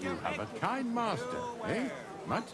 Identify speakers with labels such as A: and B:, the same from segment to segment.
A: You have a kind master, eh, Mutt?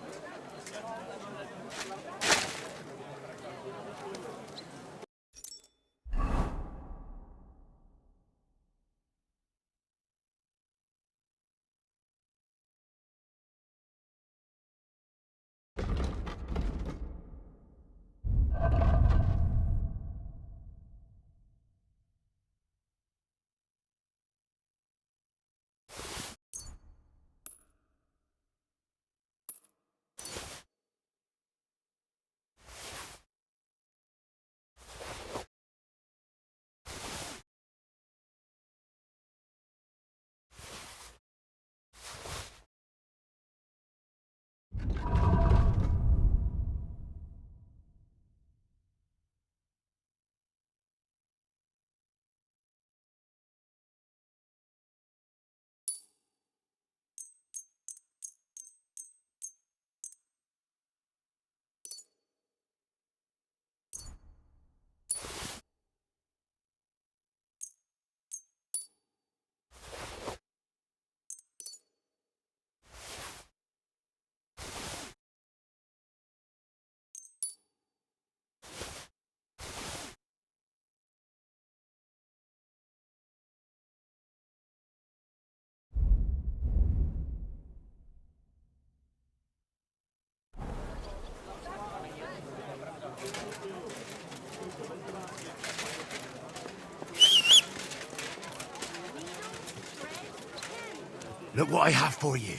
B: Look what I have for you.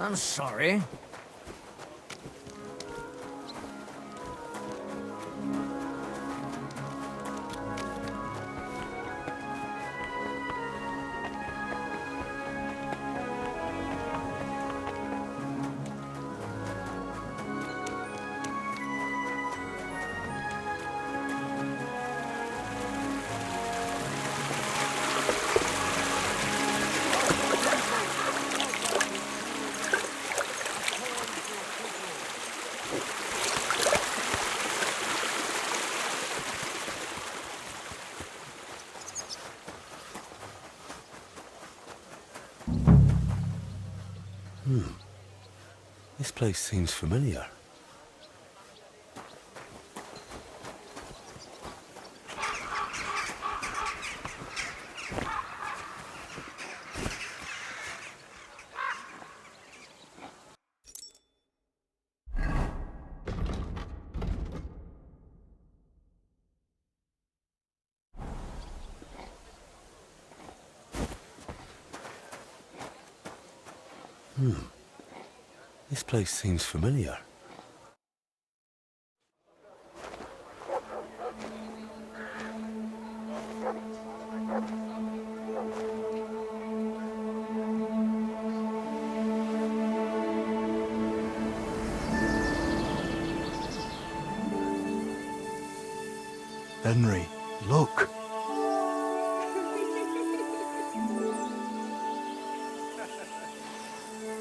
C: I'm sorry.
B: This place seems familiar. This place seems familiar. Henry, look.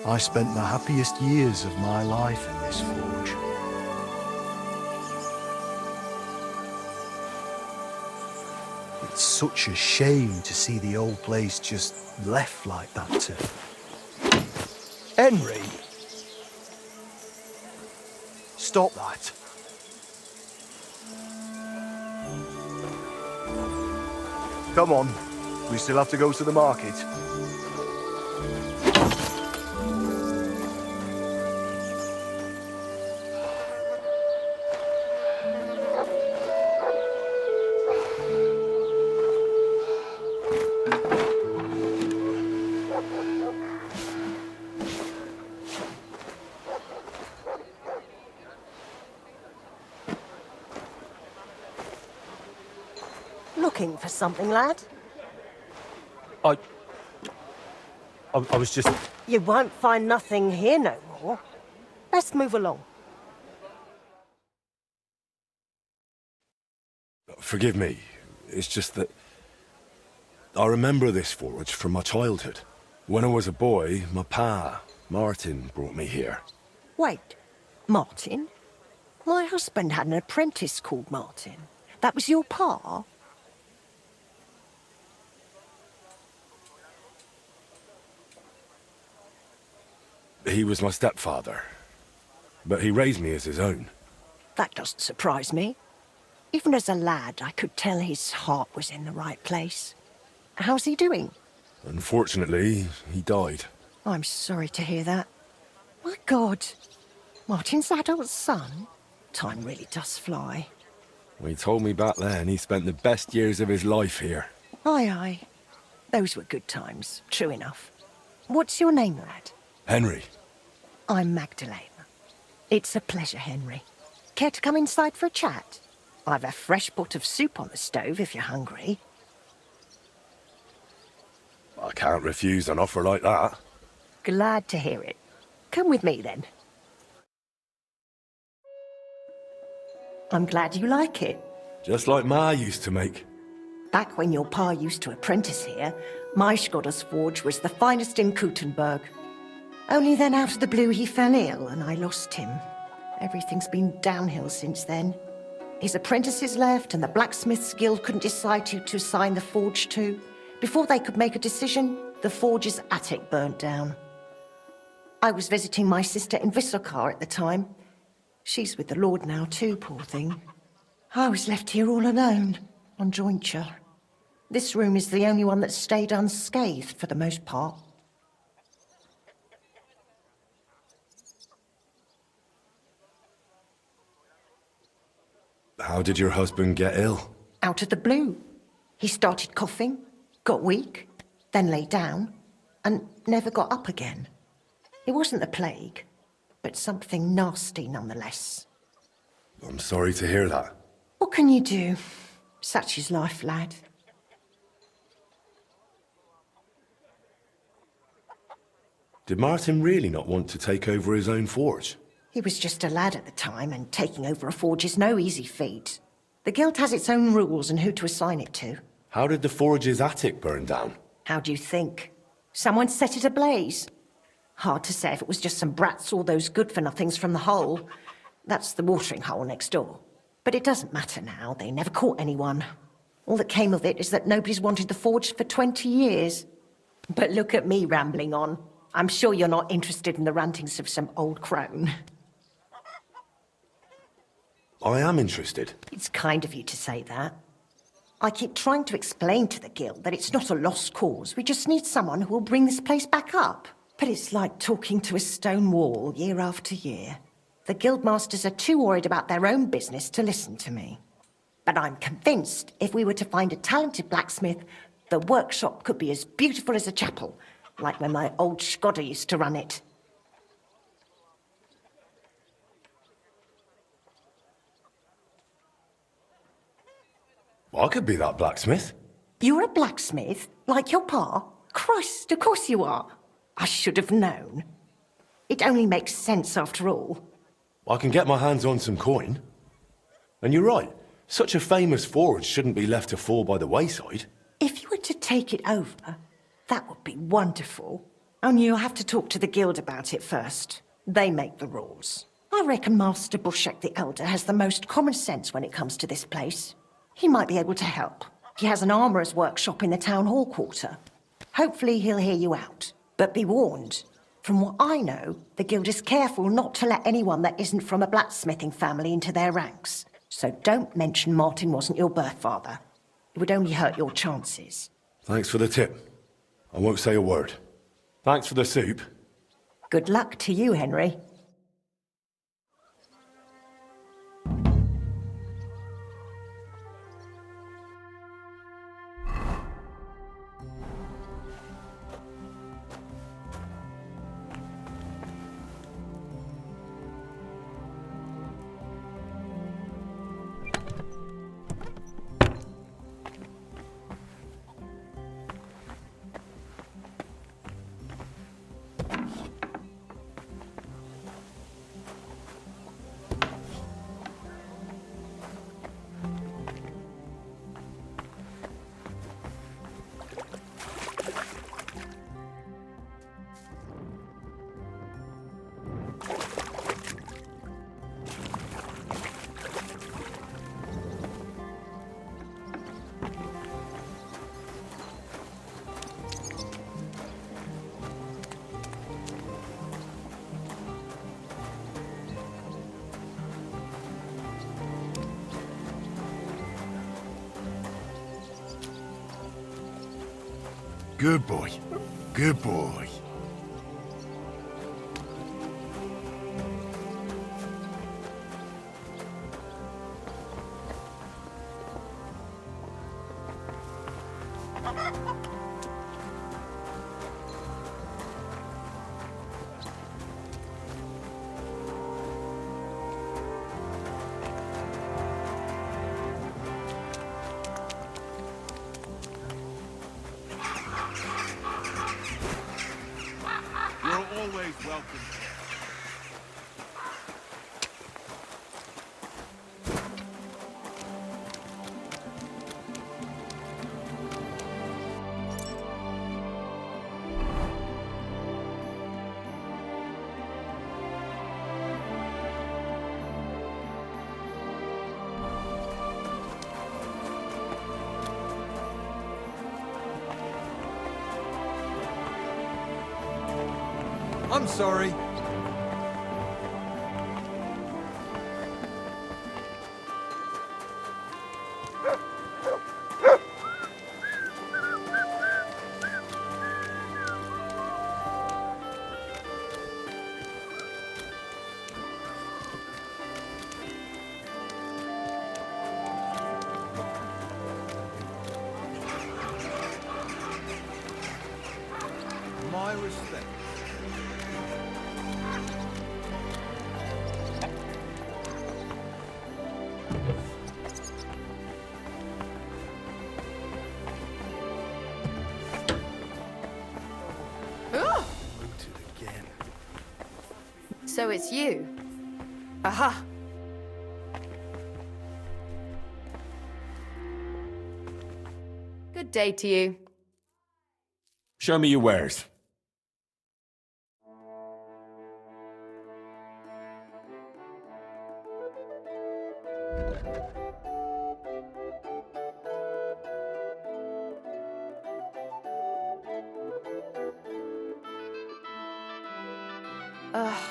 B: I spent the happiest years of my life in this forge. It's such a shame to see the old place just left like that to... Henry! Stop that. Come on, we still have to go to the market.
D: Looking for something, lad?
B: I was just...
D: You won't find nothing here no more. Let's move along.
E: Forgive me. It's just that I remember this forge from my childhood. When I was a boy, my pa, Martin, brought me here.
D: Wait, Martin? My husband had an apprentice called Martin. That was your pa?
E: He was my stepfather, but he raised me as his own.
D: That doesn't surprise me. Even as a lad, I could tell his heart was in the right place. How's he doing?
E: Unfortunately, he died.
D: I'm sorry to hear that. My God, Martin's adult son? Time really does fly.
E: He told me back then he spent the best years of his life here.
D: Aye, aye. Those were good times, true enough. What's your name, lad?
E: Henry.
D: I'm Magdalene. It's a pleasure, Henry. Care to come inside for a chat? I've a fresh pot of soup on the stove if you're hungry.
E: I can't refuse an offer like that.
D: Glad to hear it. Come with me, then. I'm glad you like it.
E: Just like Ma used to make.
D: Back when your pa used to apprentice here, my Skodder's forge was the finest in Kuttenberg. Only then out of the blue he fell ill and I lost him. Everything's been downhill since then. His apprentices left and the blacksmith's guild couldn't decide who to assign the forge to. Before they could make a decision, the forge's attic burnt down. I was visiting my sister in Visokar at the time. She's with the Lord now too, poor thing. I was left here all alone, on jointure. This room is the only one that stayed unscathed for the most part.
E: How did your husband get ill?
D: Out of the blue. He started coughing, got weak, then lay down, and never got up again. It wasn't the plague, but something nasty nonetheless.
E: I'm sorry to hear that.
D: What can you do? Such is life, lad.
E: Did Martin really not want to take over his own forge?
D: He was just a lad at the time, and taking over a forge is no easy feat. The guild has its own rules and who to assign it to.
E: How did the forge's attic burn down?
D: How do you think? Someone set it ablaze. Hard to say if it was just some brats or those good-for-nothings from the hole. That's the watering hole next door. But it doesn't matter now, they never caught anyone. All that came of it is that nobody's wanted the forge for 20 years. But look at me rambling on. I'm sure you're not interested in the rantings of some old crone.
E: I am interested.
D: It's kind of you to say that. I keep trying to explain to the guild that it's not a lost cause. We just need someone who will bring this place back up. But it's like talking to a stone wall year after year. The guildmasters are too worried about their own business to listen to me. But I'm convinced if we were to find a talented blacksmith, the workshop could be as beautiful as a chapel, like when my old Skodder used to run it.
E: I could be that blacksmith.
D: You're a blacksmith? Like your pa? Christ, of course you are. I should have known. It only makes sense after all.
E: I can get my hands on some coin. And you're right, such a famous forge shouldn't be left to fall by the wayside.
D: If you were to take it over, that would be wonderful. Only you'll have to talk to the guild about it first. They make the rules. I reckon Master Bushek the Elder has the most common sense when it comes to this place. He might be able to help. He has an armourer's workshop in the town hall quarter. Hopefully he'll hear you out. But be warned, from what I know, the guild is careful not to let anyone that isn't from a blacksmithing family into their ranks. So don't mention Martin wasn't your birth father. It would only hurt your chances.
E: Thanks for the tip. I won't say a word. Thanks for the soup.
D: Good luck to you, Henry.
E: Good boy. Good boy.
A: You're always welcome.
C: I'm sorry. My respect.
F: So it's you. Aha! Good day to you.
E: Show me your wares.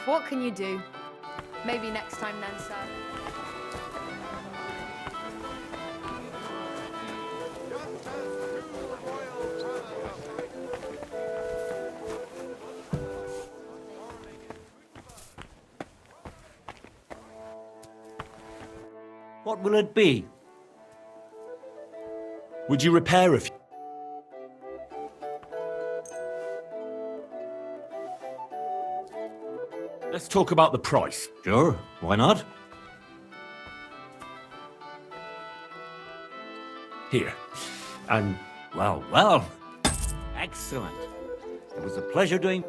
F: What can you do? Maybe next time then, sir.
G: What will it be?
E: Would you repair a few? Let's talk about the price.
G: Sure, why not?
E: Here.
G: And, well. Excellent. It was a pleasure doing...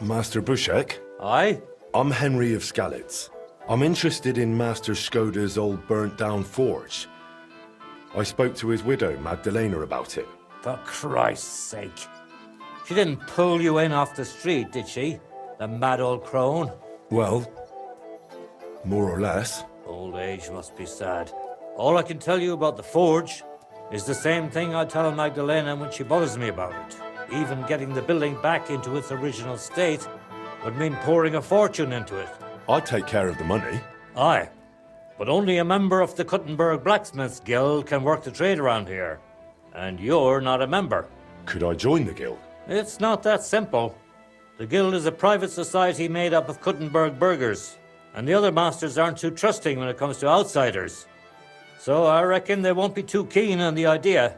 E: Master Bushek,
G: Aye?
E: I'm Henry of Skalitz. I'm interested in Master Skoda's old burnt-down forge. I spoke to his widow, Magdalena, about it.
G: For Christ's sake. She didn't pull you in off the street, did she? The mad old crone?
E: Well, more or less.
G: Old age must be sad. All I can tell you about the forge is the same thing I tell Magdalena when she bothers me about it. Even getting the building back into its original state would mean pouring a fortune into it.
E: I'd take care of the money.
G: Aye, but only a member of the Kuttenberg Blacksmiths Guild can work the trade around here. And you're not a member.
E: Could I join the guild?
G: It's not that simple. The Guild is a private society made up of Kuttenberg burghers, and the other masters aren't too trusting when it comes to outsiders. So I reckon they won't be too keen on the idea.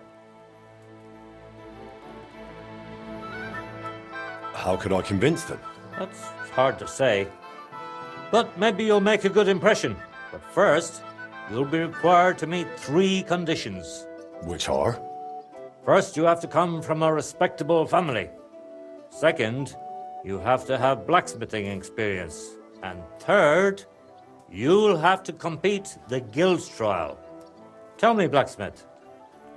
E: How could I convince them?
G: That's hard to say. But maybe you'll make a good impression. But first, you'll be required to meet 3 conditions.
E: Which are?
G: First, you have to come from a respectable family. Second, you have to have blacksmithing experience. And third, you'll have to compete the Guild's trial. Tell me, blacksmith,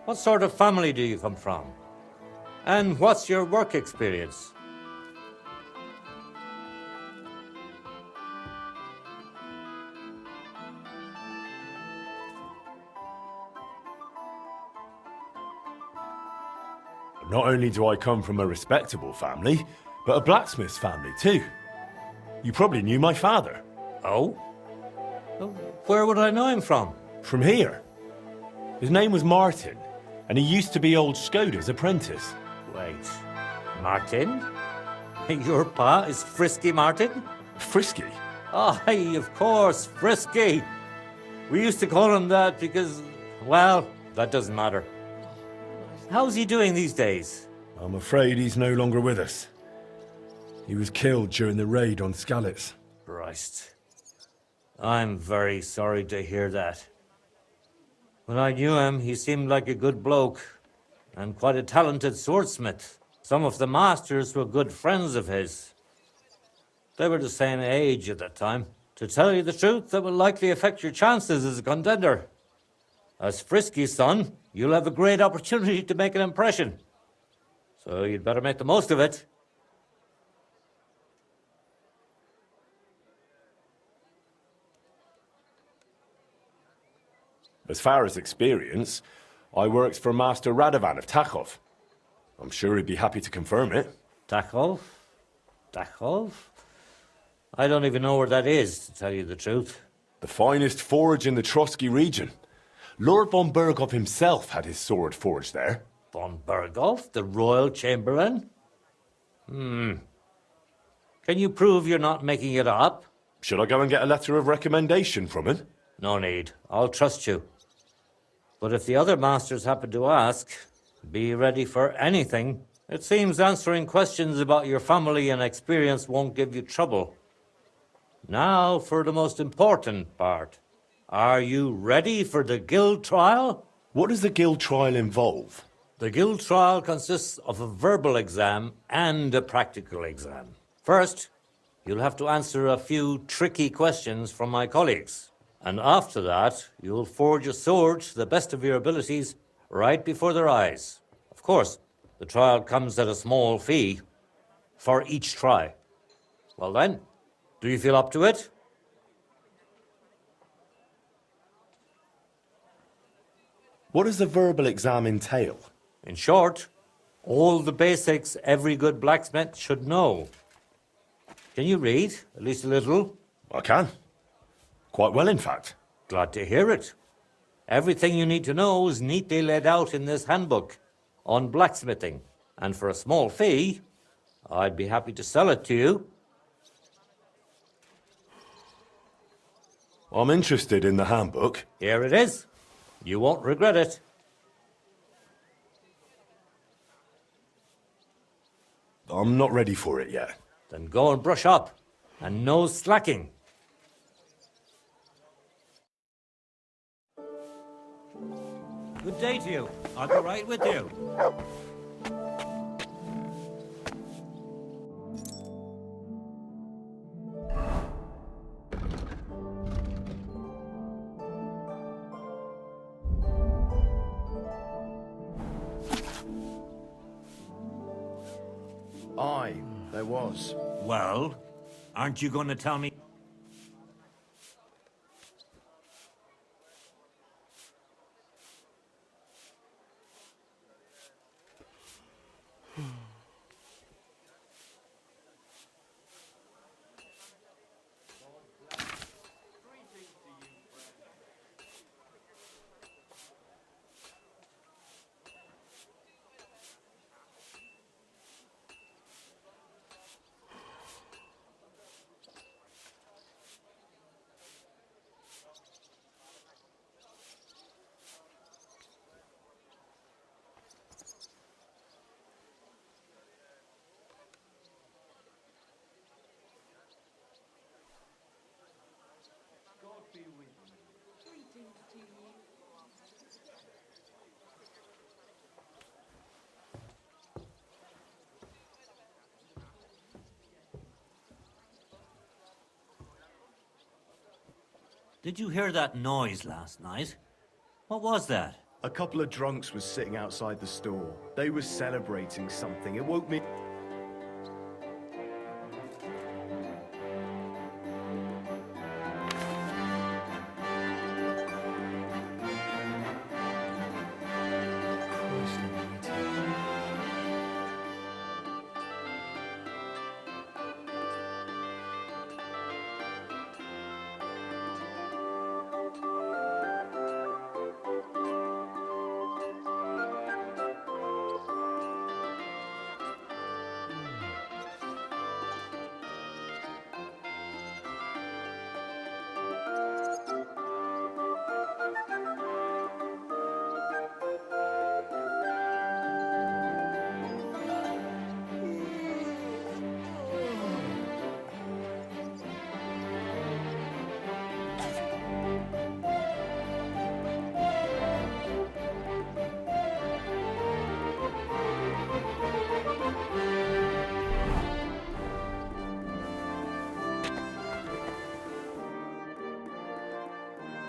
G: what sort of family do you come from? And what's your work experience?
E: Not only do I come from a respectable family, but a blacksmith's family too. You probably knew my father.
G: Oh? Where would I know him from?
E: From here. His name was Martin. And he used to be old Skoda's apprentice.
G: Wait, Martin? Your pa is Frisky Martin?
E: Frisky?
G: Aye, of course, Frisky. We used to call him that because, well, that doesn't matter. How's he doing these days?
E: I'm afraid he's no longer with us. He was killed during the raid on Skalitz.
G: Christ. I'm very sorry to hear that. When I knew him, he seemed like a good bloke and quite a talented swordsmith. Some of the masters were good friends of his. They were the same age at that time. To tell you the truth, that will likely affect your chances as a contender. As Frisky's son, you'll have a great opportunity to make an impression. So you'd better make the most of it.
E: As far as experience, I worked for Master Radovan of Tachov. I'm sure he'd be happy to confirm it.
G: Tachov? Tachov? I don't even know where that is, to tell you the truth.
E: The finest forge in the Trotsky region. Lord von Berghoff himself had his sword forged there.
G: Von Berghoff, the royal chamberlain? Can you prove you're not making it up?
E: Should I go and get a letter of recommendation from him?
G: No need. I'll trust you. But if the other masters happen to ask, be ready for anything. It seems answering questions about your family and experience won't give you trouble. Now for the most important part. Are you ready for the guild trial?
E: What does the guild trial involve?
G: The guild trial consists of a verbal exam and a practical exam. First, you'll have to answer a few tricky questions from my colleagues. And after that, you'll forge a sword to the best of your abilities right before their eyes. Of course, the trial comes at a small fee for each try. Well then, do you feel up to it?
E: What does the verbal exam entail?
G: In short, all the basics every good blacksmith should know. Can you read, at least a little?
E: I can. Quite well, in fact.
G: Glad to hear it. Everything you need to know is neatly laid out in this handbook on blacksmithing. And for a small fee, I'd be happy to sell it to you.
E: I'm interested in the handbook.
G: Here it is. You won't regret it.
E: I'm not ready for it yet.
G: Then go and brush up. And no slacking. Good day to you. I'll be right with you.
B: Aye, there was.
G: Well, aren't you going to tell me? Did you hear that noise last night? What was that?
B: A couple of drunks was sitting outside the store. They were celebrating something. It woke me...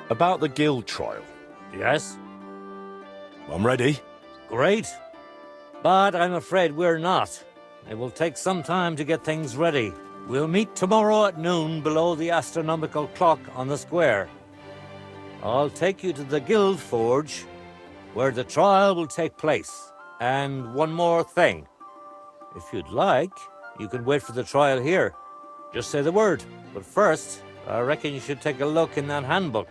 E: About the guild trial.
G: Yes?
E: I'm ready.
G: Great. But I'm afraid we're not. It will take some time to get things ready. We'll meet tomorrow at noon below the astronomical clock on the square. I'll take you to the guild forge, where the trial will take place. And one more thing. If you'd like, you can wait for the trial here. Just say the word. But first, I reckon you should take a look in that handbook.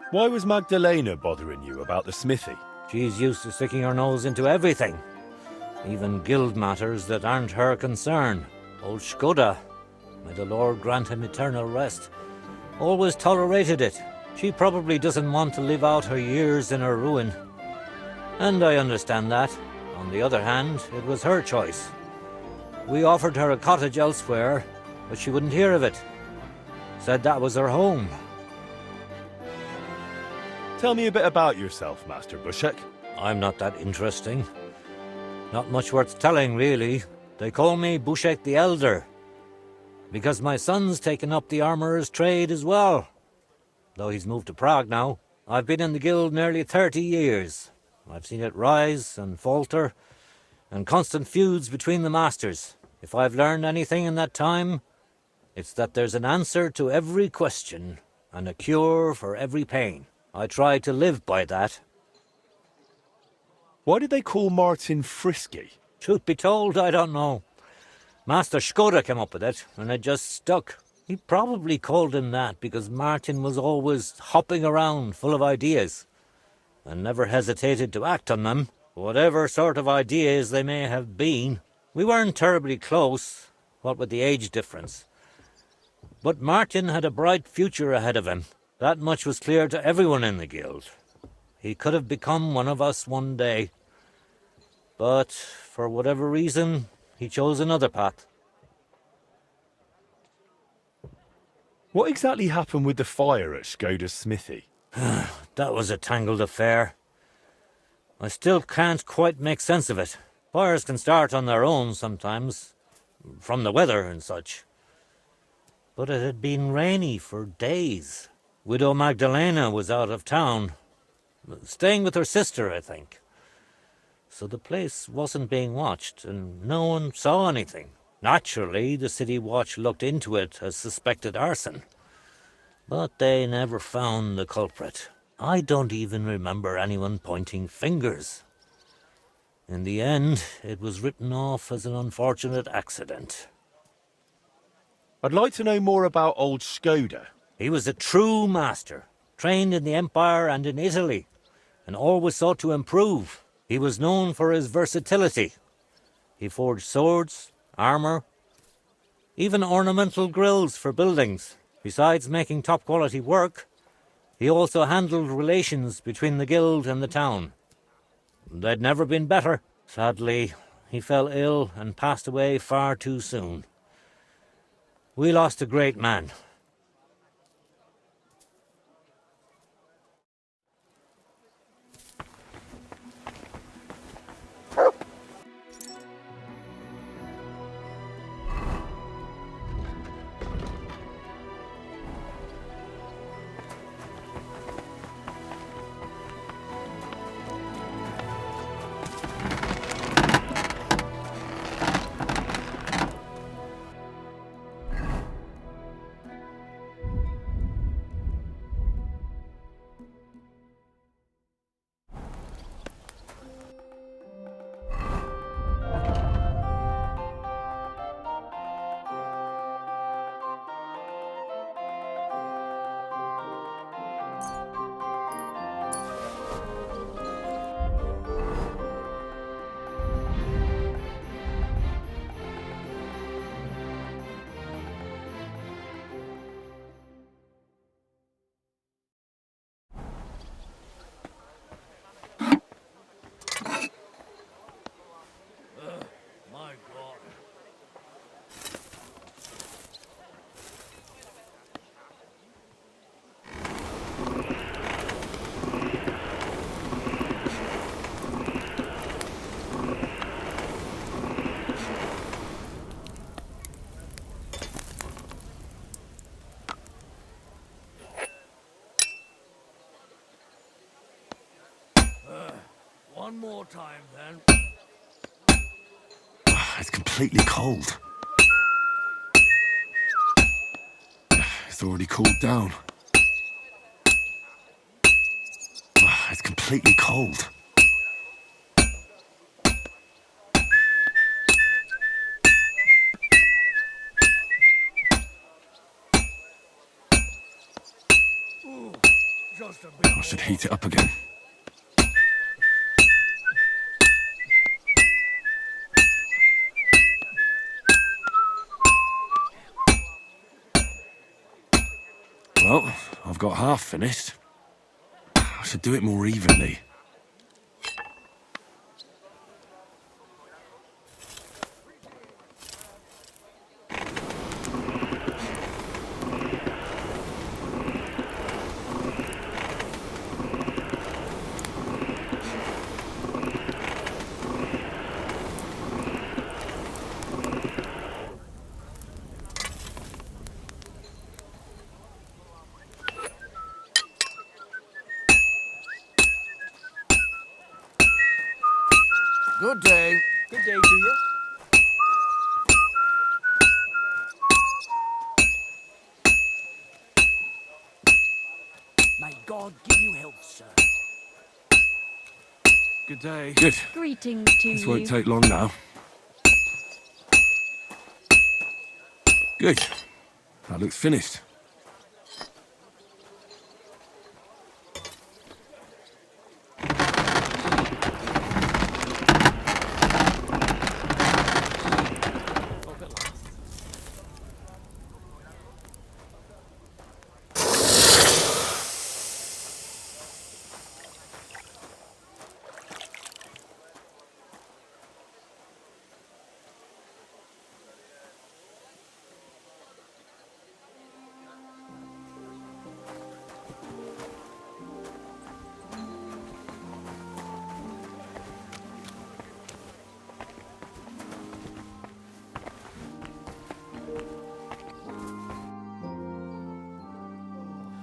E: Why was Magdalena bothering you about the smithy?
G: She's used to sticking her nose into everything. Even guild matters that aren't her concern. Old Skoda, may the Lord grant him eternal rest, always tolerated it. She probably doesn't want to live out her years in her ruin. And I understand that. On the other hand, it was her choice. We offered her a cottage elsewhere, but she wouldn't hear of it. Said that was her home.
E: Tell me a bit about yourself, Master Bushek.
G: I'm not that interesting. Not much worth telling, really. They call me Bushek the Elder, because my son's taken up the armourer's trade as well. Though he's moved to Prague now. I've been in the guild nearly 30 years. I've seen it rise and falter, and constant feuds between the masters. If I've learned anything in that time, it's that there's an answer to every question, and a cure for every pain. I try to live by that.
E: Why did they call Martin Frisky?
G: Truth be told, I don't know. Master Skoda came up with it, and it just stuck. He probably called him that because Martin was always hopping around full of ideas, and never hesitated to act on them, whatever sort of ideas they may have been. We weren't terribly close, what with the age difference. But Martin had a bright future ahead of him. That much was clear to everyone in the guild. He could have become one of us one day. But for whatever reason, he chose another path.
E: What exactly happened with the fire at Skoda's smithy?
G: That was a tangled affair. I still can't quite make sense of it. Fires can start on their own sometimes, from the weather and such. But it had been rainy for days. Widow Magdalena was out of town, staying with her sister, I think. So the place wasn't being watched, and no one saw anything. Naturally, the city watch looked into it as suspected arson. But they never found the culprit. I don't even remember anyone pointing fingers. In the end, it was written off as an unfortunate accident.
E: I'd like to know more about old Skoda.
G: He was a true master, trained in the Empire and in Italy, and always sought to improve. He was known for his versatility. He forged swords, armour, even ornamental grills for buildings. Besides making top-quality work, he also handled relations between the guild and the town. They'd never been better. Sadly, he fell ill and passed away far too soon. We lost a great man.
H: One more time, then.
E: It's completely cold. It's already cooled down. It's completely cold.
H: Ooh, just a bit.
E: I should heat it up again. Well, I've got half finished. I should do it more evenly.
H: Good day. Good day to you. May God give you health, sir.
C: Good day.
E: Good.
I: Greetings to
E: This
I: you.
E: won't take long now. Good. That looks finished.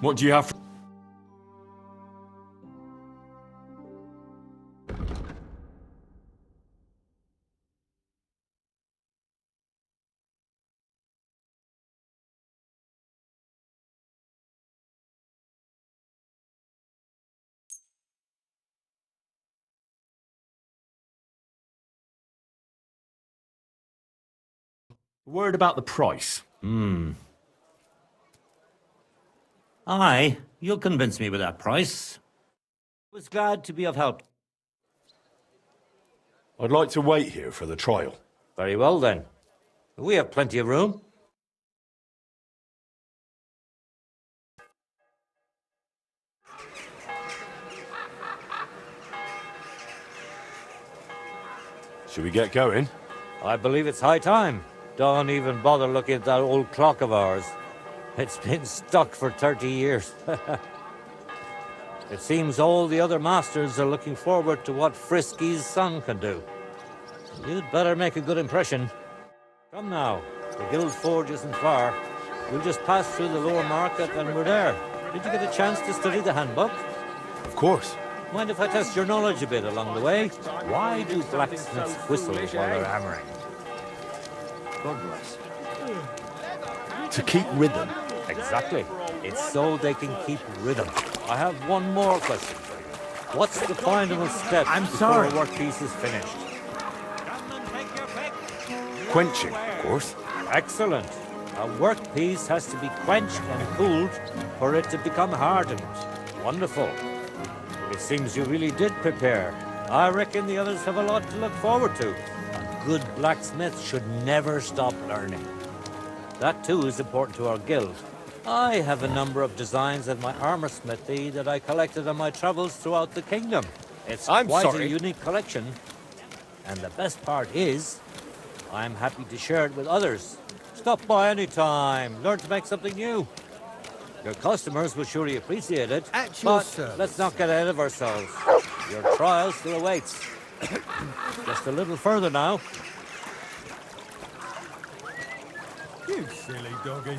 E: What do you have?
J: Word about the price.
G: Aye, you'll convince me with that price. I was glad to be of help.
E: I'd like to wait here for the trial.
G: Very well, then. We have plenty of room.
E: Should we get going?
G: I believe it's high time. Don't even bother looking at that old clock of ours. It's been stuck for 30 years. It seems all the other masters are looking forward to what Frisky's son can do. You'd better make a good impression. Come now, the Guild Forge isn't far. We'll just pass through the lower market and we're there. Did you get a chance to study the handbook?
E: Of course.
G: Mind if I test your knowledge a bit along the way? Why do blacksmiths whistle while they're hammering?
H: God bless.
E: To keep rhythm.
G: Exactly. It's so they can keep rhythm. I have one more question for you. What's the final step before a workpiece is finished?
E: Quenching, of course.
G: Excellent. A workpiece has to be quenched and cooled for it to become hardened. Wonderful. It seems you really did prepare. I reckon the others have a lot to look forward to. A good blacksmith should never stop learning. That too is important to our guild. I have a number of designs at my armor smithy that I collected on my travels throughout the kingdom. It's quite a unique collection. And the best part is, I'm happy to share it with others. Stop by any time. Learn to make something new. Your customers will surely appreciate it.
C: At your
G: but
C: service.
G: let's not get ahead of ourselves. Your trial still awaits. Just a little further now.
C: You silly doggy.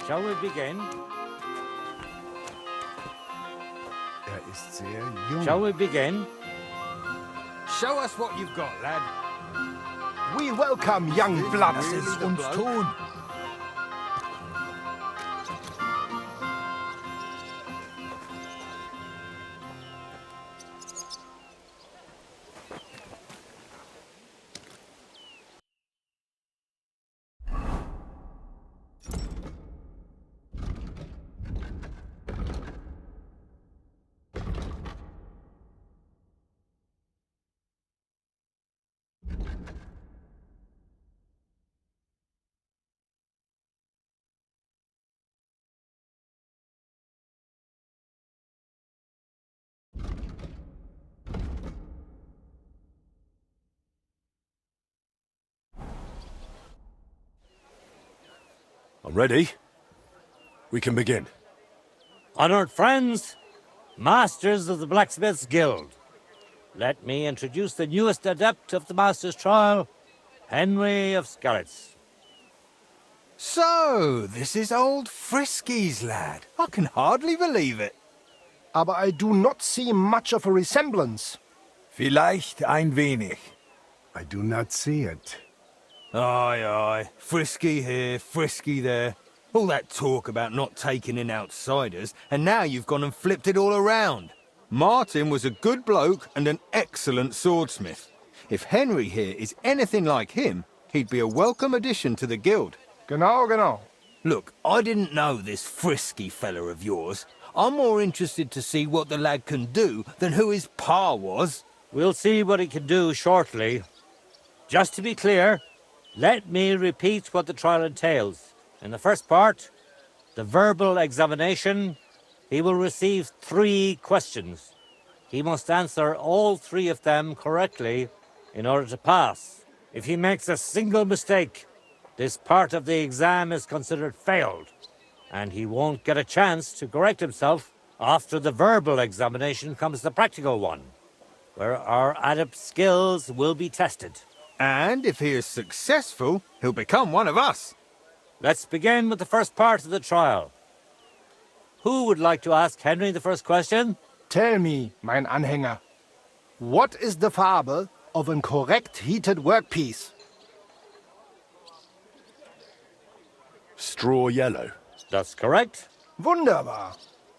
G: Shall we begin?
B: Ist sehr jung.
G: Shall we begin?
H: Show us what you've got, lad.
B: We welcome young blood.
H: Das ist uns tun.
E: I'm ready. We can begin.
G: Honored friends, masters of the Blacksmiths Guild, let me introduce the newest adept of the Master's Trial, Henry of Skalitz.
H: So, this is old Frisky's lad. I can hardly believe it.
B: Aber I do not see much of a resemblance.
H: Vielleicht ein wenig.
B: I do not see it.
H: Aye, aye. Frisky here, frisky there. All that talk about not taking in outsiders, and now you've gone and flipped it all around. Martin was a good bloke and an excellent swordsmith. If Henry here is anything like him, he'd be a welcome addition to the guild.
B: Genau, genau.
H: Look, I didn't know this frisky fella of yours. I'm more interested to see what the lad can do than who his pa was.
G: We'll see what he can do shortly. Just to be clear, let me repeat what the trial entails. In the first part, the verbal examination, he will receive 3 questions. He must answer all 3 of them correctly in order to pass. If he makes a single mistake, this part of the exam is considered failed, and he won't get a chance to correct himself. After the verbal examination comes the practical one, where our adept skills will be tested.
H: And if he is successful, he'll become one of us.
G: Let's begin with the first part of the trial. Who would like to ask Henry the first question?
B: Tell me, mein Anhänger, what is the Farbe of a correct heated workpiece?
E: Straw yellow.
G: That's correct.
B: Wunderbar.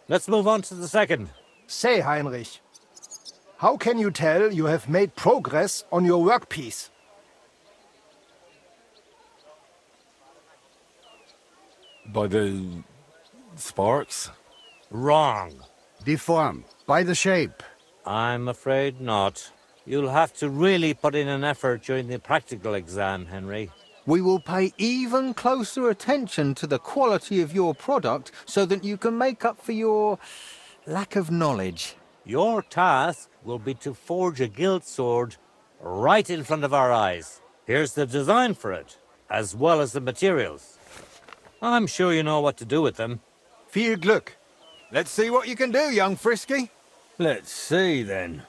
G: Let's move on to the second.
B: Say, Heinrich, how can you tell you have made progress on your workpiece?
E: By the sparks?
G: Wrong.
I: Die Form, by the shape.
G: I'm afraid not. You'll have to really put in an effort during the practical exam, Henry.
H: We will pay even closer attention to the quality of your product so that you can make up for your lack of knowledge.
G: Your task will be to forge a guild sword right in front of our eyes. Here's the design for it, as well as the materials. I'm sure you know what to do with them.
B: Viel Glück.
H: Let's see what you can do, young Frisky. Let's see, then.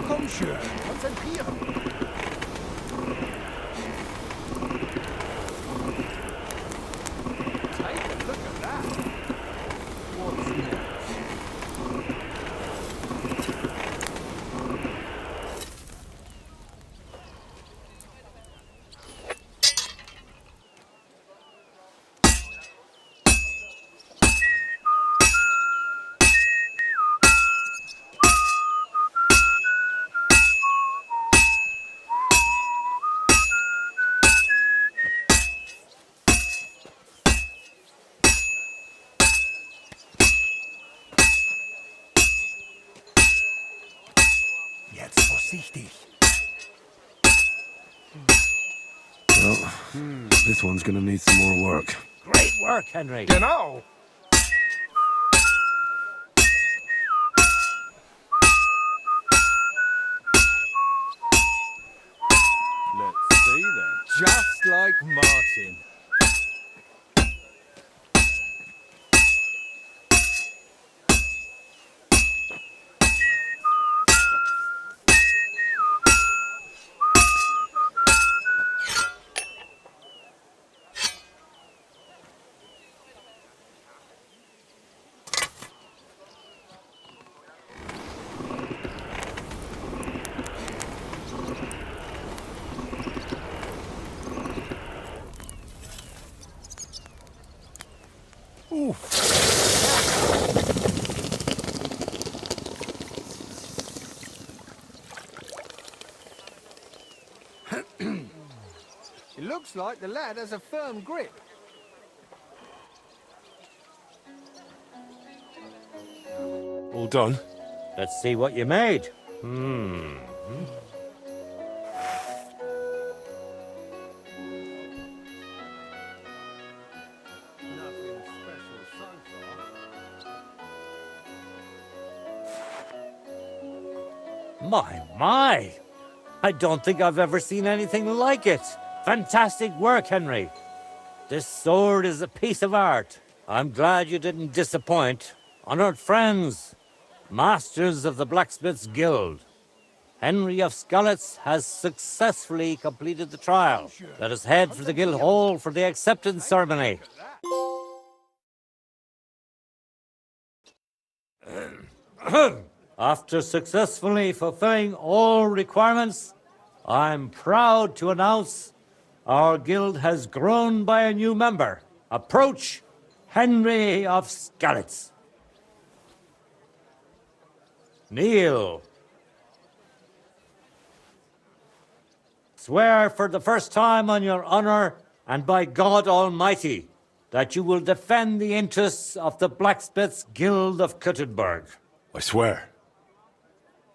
B: Komm schön, konzentrieren. Take a look at that. What's next?
H: vorsichtig.
E: Well, this one's gonna need some more work.
G: Great work, Henry.
H: Genau.
C: Let's see then.
H: Just like Martin. It looks like the lad has a firm grip.
E: All done?
G: Let's see what you made.
H: Nothing special so far.
G: My! I don't think I've ever seen anything like it. Fantastic work, Henry. This sword is a piece of art. I'm glad you didn't disappoint. Honored friends, masters of the Blacksmith's Guild, Henry of Skalitz has successfully completed the trial. Let us head for the guild hall for the acceptance ceremony. After successfully fulfilling all requirements, I'm proud to announce our guild has grown by a new member. Approach Henry of Skalitz. Kneel. Swear for the first time on your honor and by God Almighty that you will defend the interests of the Blacksmiths' Guild of Kuttenberg.
E: I swear.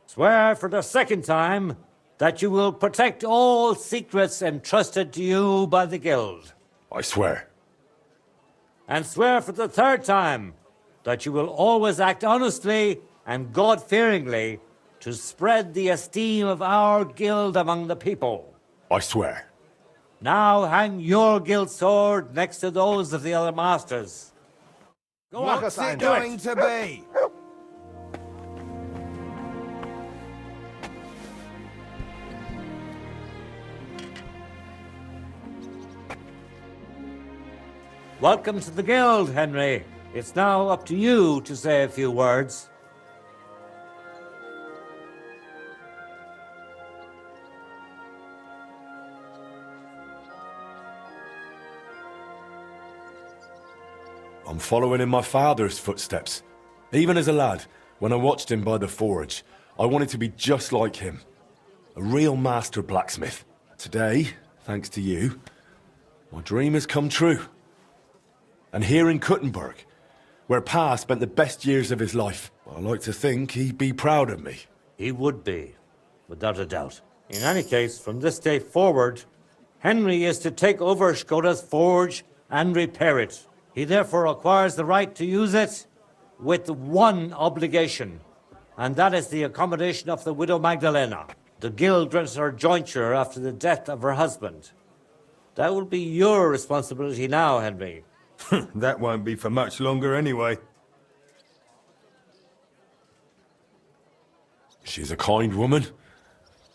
G: Swear for the second time that you will protect all secrets entrusted to you by the Guild.
E: I swear.
G: And swear for the third time that you will always act honestly and God-fearingly to spread the esteem of our Guild among the people.
E: I swear.
G: Now hang your Guild sword next to those of the other masters. Go on,
H: What's it going to be?
G: Welcome to the Guild, Henry. It's now up to you to say a few words.
E: I'm following in my father's footsteps. Even as a lad, when I watched him by the forge, I wanted to be just like him. A real master blacksmith. Today, thanks to you, my dream has come true. And here in Kuttenberg, where Pa spent the best years of his life, I like to think he'd be proud of me.
G: He would be, without a doubt. In any case, from this day forward, Henry is to take over Skoda's forge and repair it. He therefore acquires the right to use it with one obligation, and that is the accommodation of the widow Magdalena. The guild rents her jointure after the death of her husband. That will be your responsibility now, Henry.
H: That won't be for much longer anyway.
E: She's a kind woman.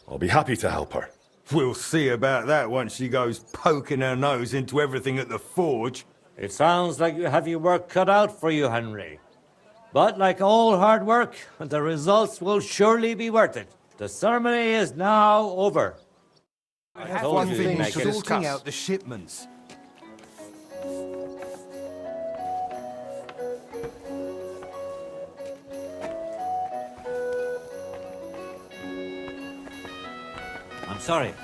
E: I'll be happy to help her.
H: We'll see about that once she goes poking her nose into everything at the forge.
G: It sounds like you have your work cut out for you, Henry. But like all hard work, the results will surely be worth it. The ceremony is now over.
H: I have
G: told
H: one
G: you
H: thing
G: to make it.
H: sorting out the shipments.
G: I'm sorry.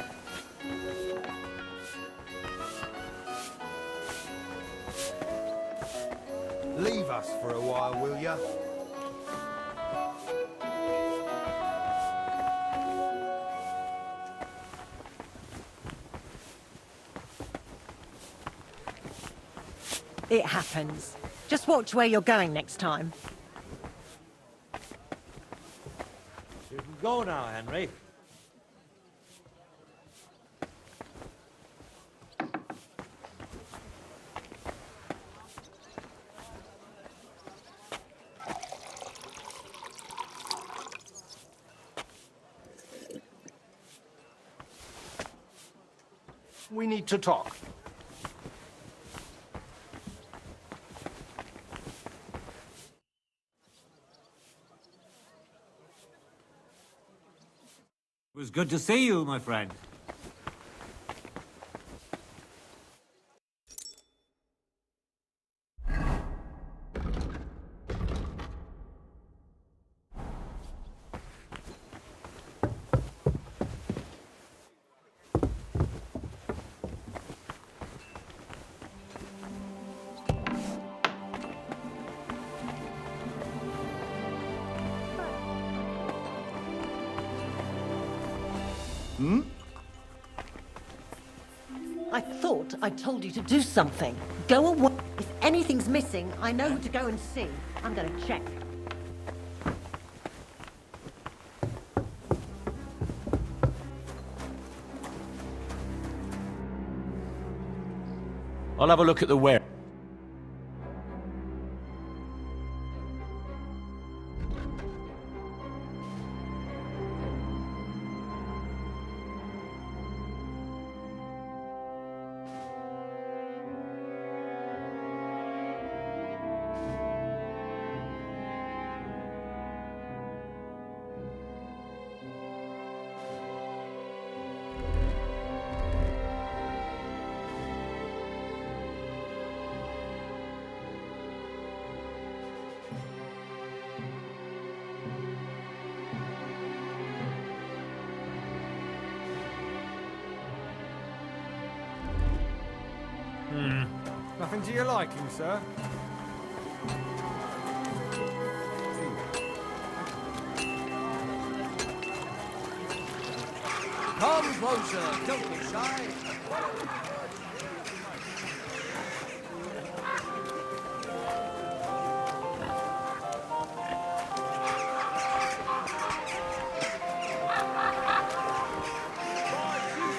H: Leave us for a while, will ya?
D: It happens. Just watch where you're going next time.
G: You can go now, Henry.
J: We need to talk.
G: It was good to see you, my friend.
D: I thought I told you to do something. Go away. If anything's missing, I know who to go and see. I'm gonna check.
J: I'll have a look at the where.
H: Nothing to your liking, sir?
A: Come closer, don't be shy.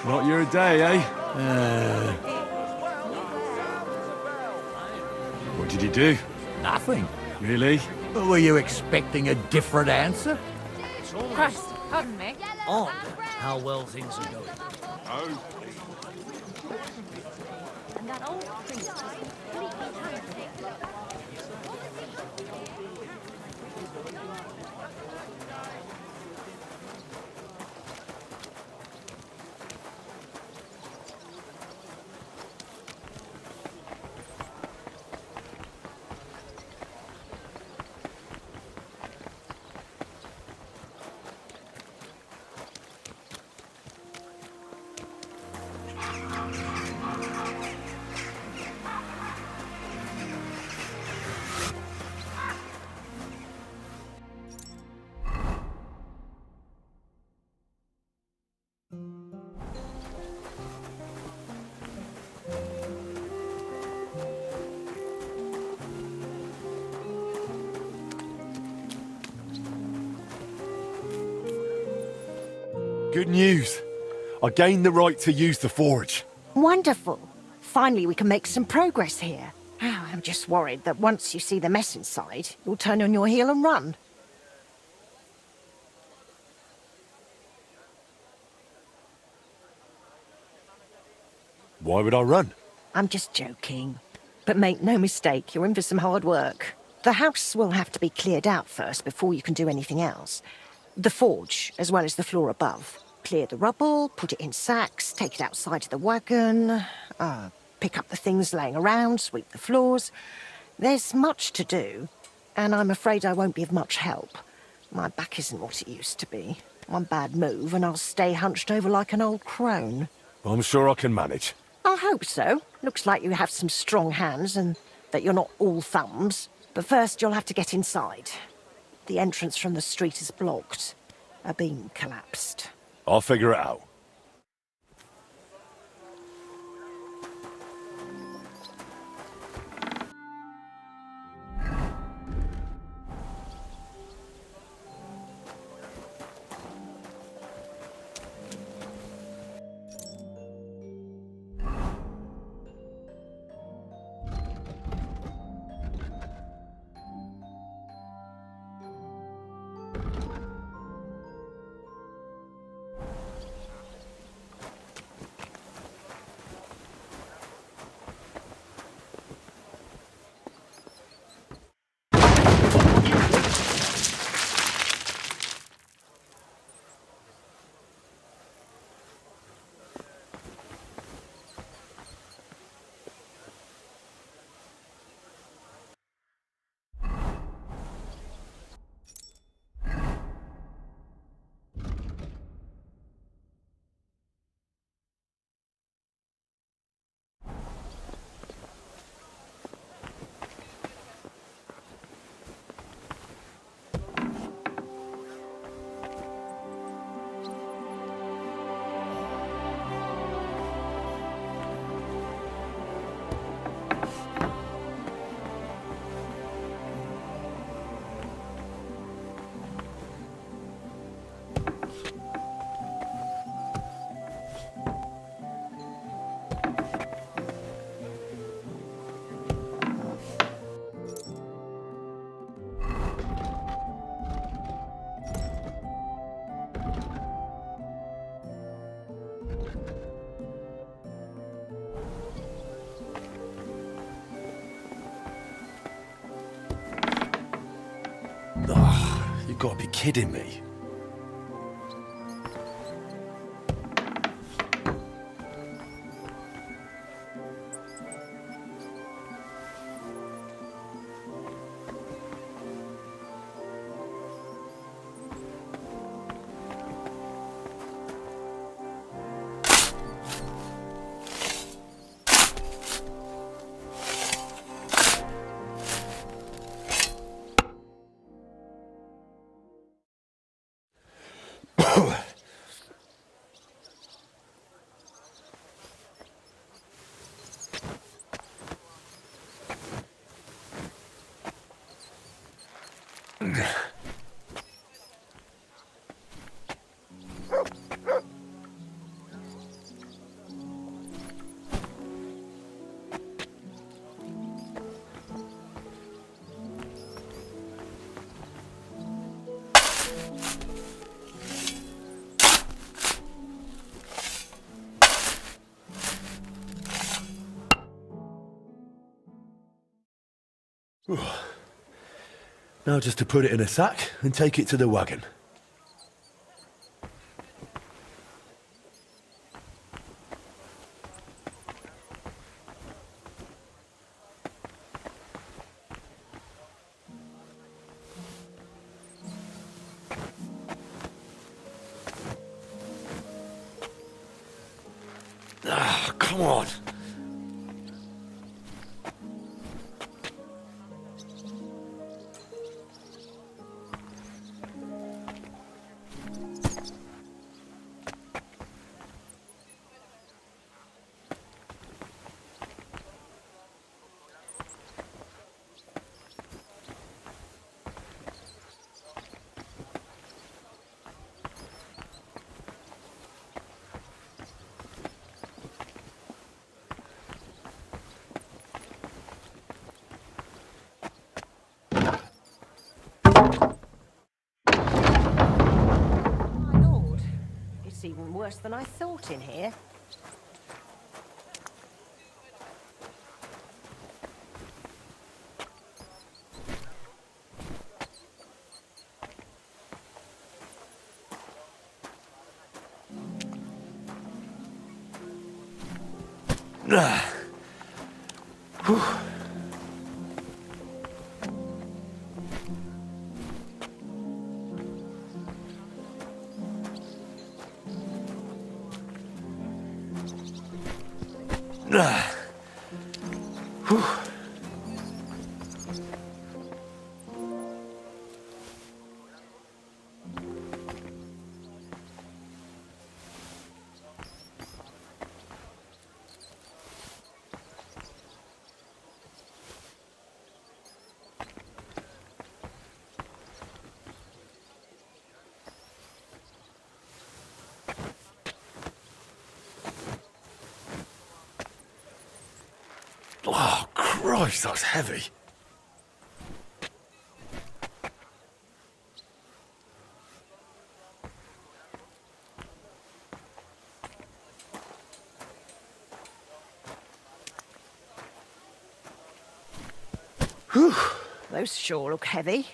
E: Not your day, eh? What did you do?
J: Nothing.
E: Really?
J: Were you expecting a different answer?
F: Christ, pardon me.
J: On how well things are going.
F: And that old priest was completely talented.
E: Good news. I gained the right to use the forge.
D: Wonderful. Finally, we can make some progress here. Oh, I'm just worried that once you see the mess inside, you'll turn on your heel and run.
E: Why would I run?
D: I'm just joking. But make no mistake, you're in for some hard work. The house will have to be cleared out first before you can do anything else. The forge, as well as the floor above. Clear the rubble, put it in sacks, take it outside to the wagon, pick up the things laying around, sweep the floors. There's much to do, and I'm afraid I won't be of much help. My back isn't what it used to be. One bad move and I'll stay hunched over like an old crone.
E: I'm sure I can manage.
D: I hope so. Looks like you have some strong hands and that you're not all thumbs. But first you'll have to get inside. The entrance from the street is blocked. A beam collapsed.
E: I'll figure it out. You've got to be kidding me. Now just to put it in a sack and take it to the wagon. Ah, come on.
D: My lord, it's even worse than I thought in here. Oh, Christ, that's heavy. Whew, those sure look heavy.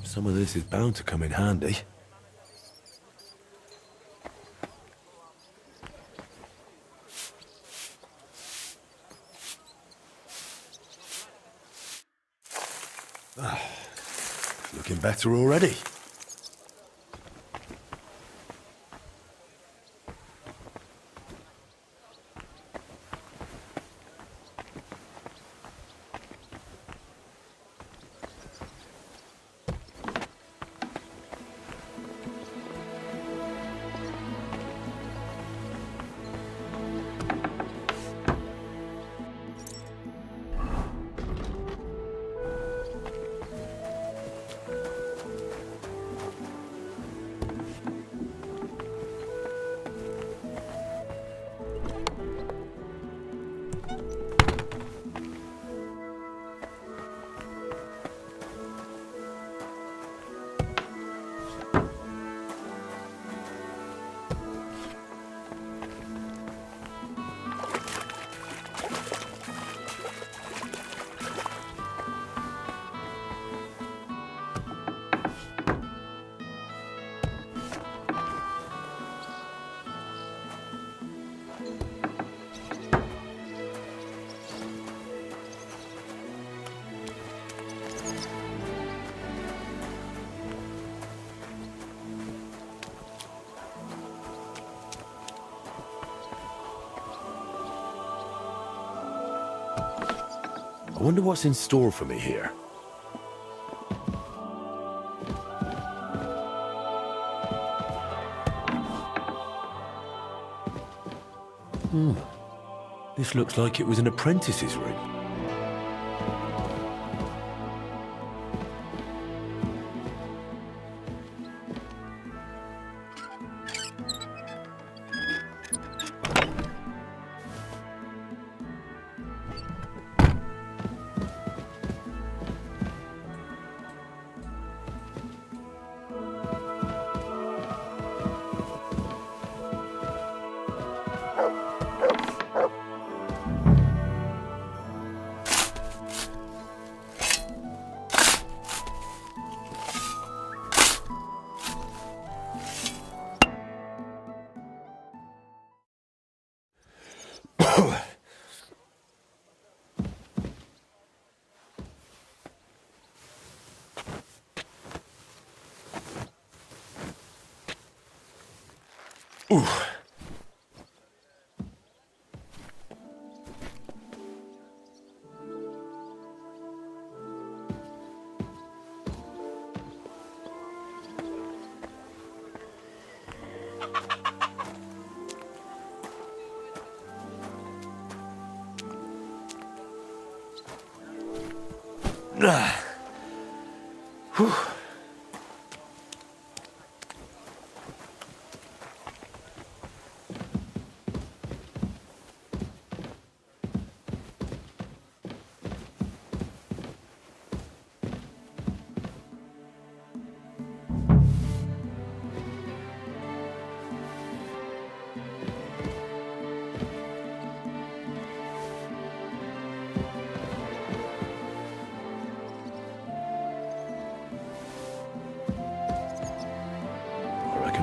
E: Some of this is bound to come in handy. Looking better already. I wonder what's in store for me here. This looks like it was an apprentice's room.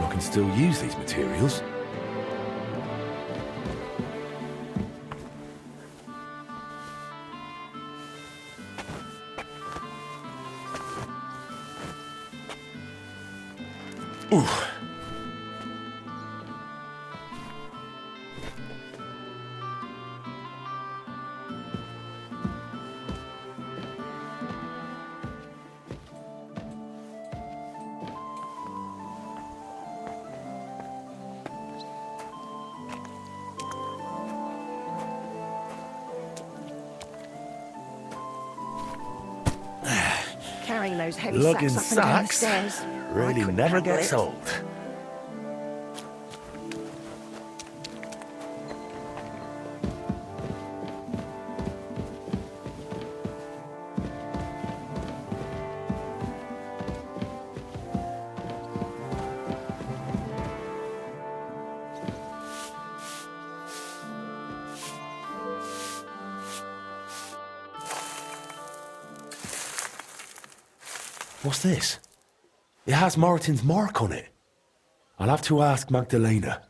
E: I can still use these materials. Oof.
D: Carrying those heavy
E: Lugging
D: sacks up and down the
E: sacks
D: stairs.
E: really never gets old. What's this? It has Martin's mark on it. I'll have to ask Magdalena.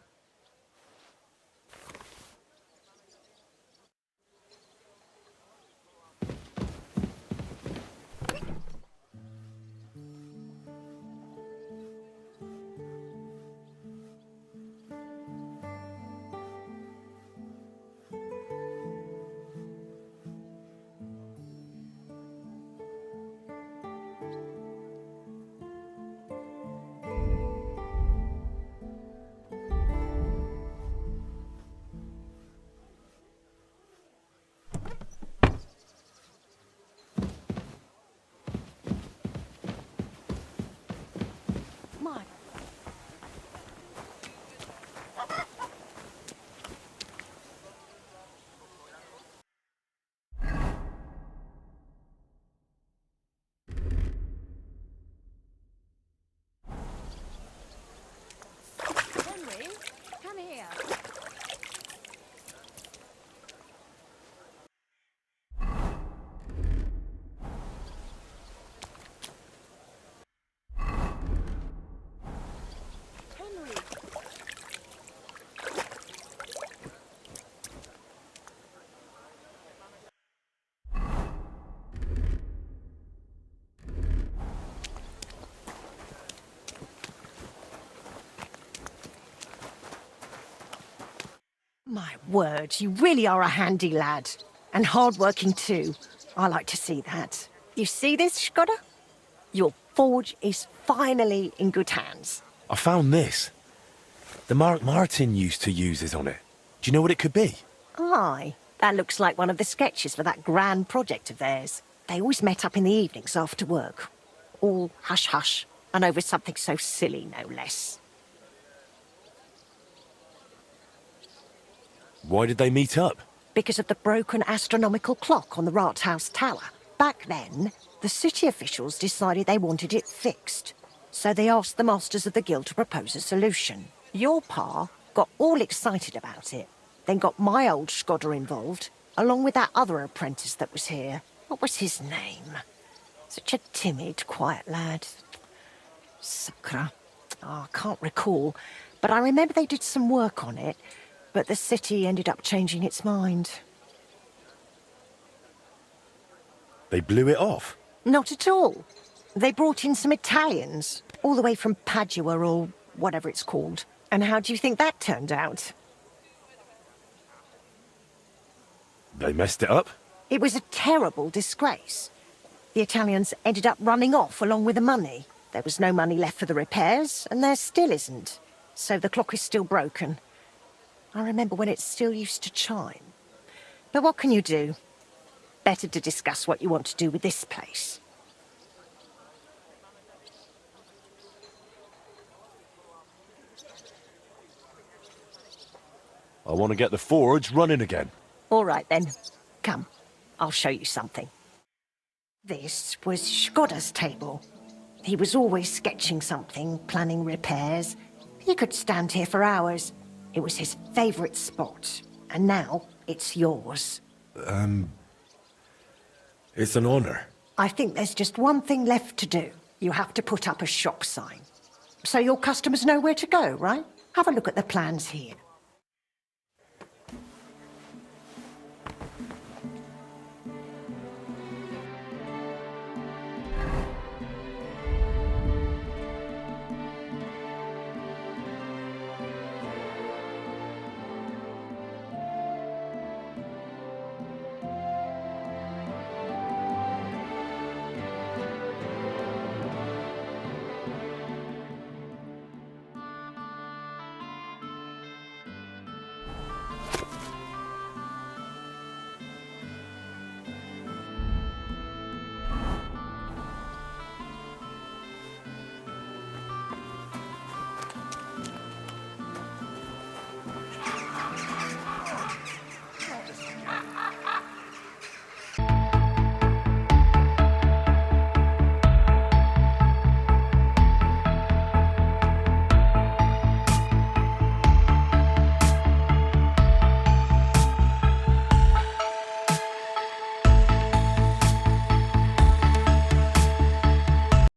D: My word, you really are a handy lad. And hard-working too. I like to see that. You see this, Skoda? Your forge is finally in good hands.
E: I found this. The mark Martin used to use is on it. Do you know what it could be?
D: Aye, that looks like one of the sketches for that grand project of theirs. They always met up in the evenings after work. All hush-hush, and over something so silly, no less.
E: Why did they meet up?
D: Because of the broken astronomical clock on the Rathaus Tower. Back then, the city officials decided they wanted it fixed. So they asked the masters of the guild to propose a solution. Your pa got all excited about it, then got my old Skoda involved, along with that other apprentice that was here. What was his name? Such a timid, quiet lad. Sakra. Oh, I can't recall, but I remember they did some work on it, but the city ended up changing its mind.
E: They blew it off?
D: Not at all. They brought in some Italians, all the way from Padua or whatever it's called. And how do you think that turned out?
E: They messed it up?
D: It was a terrible disgrace. The Italians ended up running off along with the money. There was no money left for the repairs, and there still isn't. So the clock is still broken. I remember when it still used to chime. But what can you do? Better to discuss what you want to do with this place.
E: I want to get the forge running again.
D: All right, then. Come, I'll show you something. This was Skoda's table. He was always sketching something, planning repairs. He could stand here for hours. It was his favourite spot. And now it's yours.
E: It's an honor.
D: I think there's just one thing left to do. You have to put up a shop sign. So your customers know where to go, right? Have a look at the plans here.